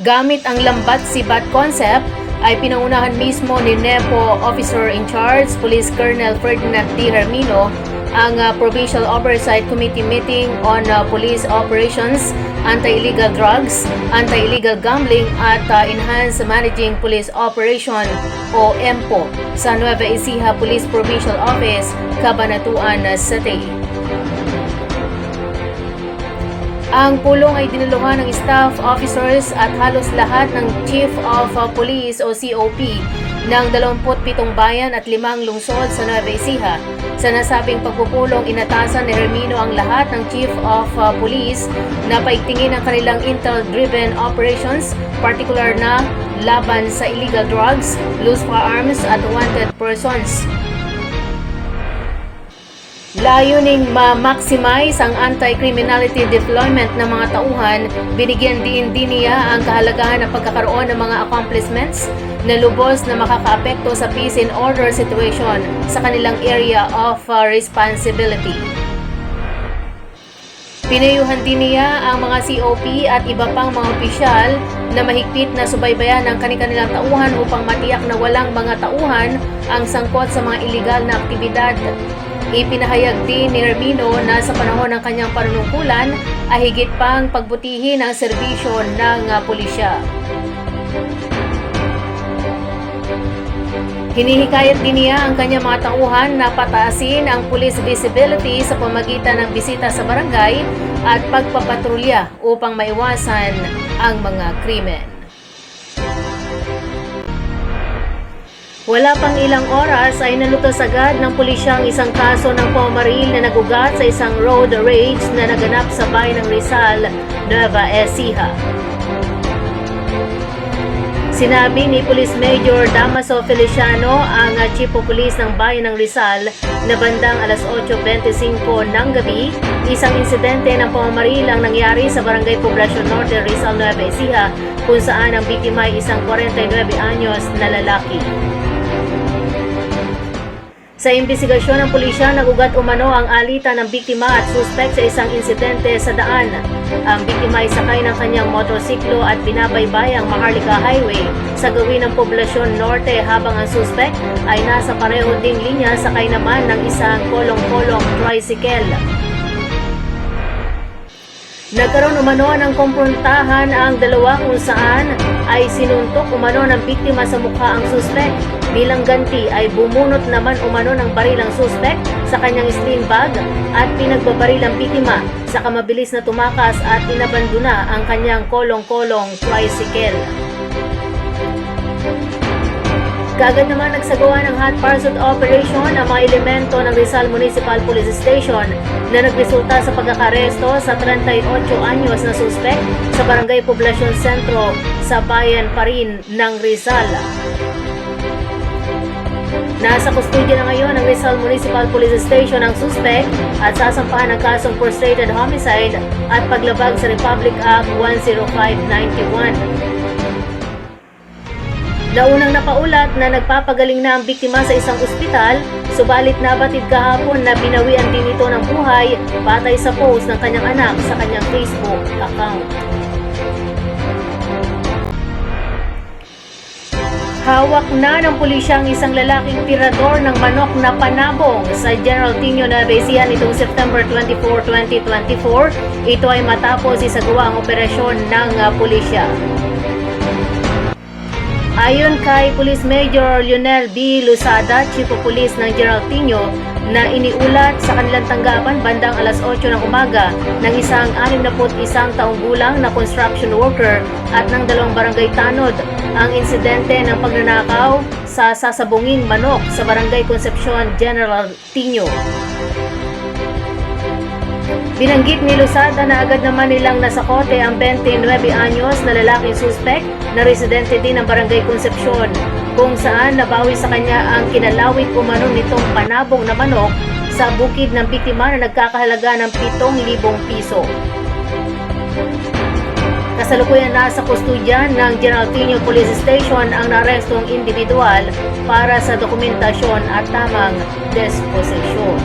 Gamit ang lambat sibat concept, ay pinangunahan mismo ni NEPO Officer in Charge, Police Colonel Ferdinand D. Hermino, ang Provincial Oversight Committee meeting on police operations, anti-illegal drugs, anti-illegal gambling at enhanced managing police operation o EMPO sa Nueva Ecija Police Provincial Office, Cabanatuan City. Ang pulong ay dinuluhan ng staff officers at halos lahat ng Chief of Police o COP ng 27 bayan at 5 lungsod sa Nueva Ecija. Sa nasabing pagpupulong, inatasan ni Hermino ang lahat ng Chief of Police na paigtingin ang kanilang intel-driven operations, particular na laban sa illegal drugs, loose firearms at wanted persons. Layuning ma-maximize ang anti-criminality deployment ng mga tauhan, binigyan din niya ang kahalagahan ng pagkakaroon ng mga accomplishments na lubos na makakaapekto sa peace and order situation sa kanilang area of responsibility. Pinayuhan din niya ang mga COP at iba pang mga opisyal na mahigpit na subaybayan ang kanilang tauhan upang matiyak na walang mga tauhan ang sangkot sa mga iligal na aktibidad. Ipinahayag din ni Hermino na sa panahon ng kanyang panunungkulan ay higit pang pagbutihin ang serbisyo ng pulisya. Hinihikayat din niya ang kanyang mga tauhan na pataasin ang police visibility sa pamagitan ng bisita sa barangay at pagpapatrolya upang maiwasan ang mga krimen. Wala pang ilang oras ay nalutas agad ng pulisya ang isang kaso ng pamamaril na nagugat sa isang road rage na naganap sa bayan ng Rizal, Nueva Ecija. Sinabi ni Police Major Damaso Feliciano, ang Chief of Police ng bayan ng Rizal, na bandang alas 8:25 ng gabi, isang insidente ng pamamaril ang nangyari sa Barangay Poblacion Norte, Rizal, Nueva Ecija, kung saan ang biktima ay isang 49 anyos na lalaki. Sa imbestigasyon ng pulisya, nagugat umano ang alitan ng biktima at suspect sa isang insidente sa daan. Ang biktima ay sakay ng kanyang motorsiklo at binabaybay ang Maharlika Highway sa gawin ng Poblacion Norte, habang ang suspect ay nasa pareho ding linya sakay naman ng isang kolong-kolong tricycle. Nagkaroon umano ng kumprontahan ang dalawa kung saan ay sinuntok umano ng biktima sa mukha ang suspect. Bilang ganti ay bumunot naman umano ng baril ang suspect sa kanyang sling bag at pinagbabaril ang biktima, saka mabilis na tumakas at inabandona ang kanyang kolong-kolong tricycle. Kaagad naman nagsagawa ng hot pursuit operation ang mga elemento ng Rizal Municipal Police Station na nagresulta sa pagkakaresto sa 38 anyos na suspect sa Barangay Poblacion Centro sa bayan pa rin ng Rizal. Nasa kustudya na ngayon ng Rizal Municipal Police Station ang suspect at sasampahan ng kasong frustrated homicide at paglabag sa Republic Act 10591. Naunang napaulat na nagpapagaling na ang biktima sa isang ospital, subalit nabatid kahapon na binawian din ito ng buhay batay sa post ng kanyang anak sa kanyang Facebook account. Hawak na ng pulisya ang isang lalaking tirador ng manok na panabong sa General Tino, Nueva Ecija nitong September 24, 2024. Ito ay matapos isagawa ang operasyon ng pulisya. Ayon kay Police Major Lionel B. Lusada, Chief of Police ng General Tino, na iniulat sa kanilang tanggapan bandang alas 8 ng umaga ng isang 61 taong gulang na construction worker at ng 2 barangay tanod ang insidente ng pagnanakaw sa sasabunging manok sa Barangay Concepcion, General Tino. Binanggit ni Lusada na agad naman nilang nasakote ang 29 anyos na lalaking suspect na residente din ng Barangay Concepcion, kung saan nabawi sa kanya ang kinalawit umano nitong panabong na manok sa bukid ng biktima na nagkakahalaga ng 7,000 piso. Kasalukuyan nasa kustudya ng General Tino Police Station ang naarestong individual para sa dokumentasyon at tamang disposisyon.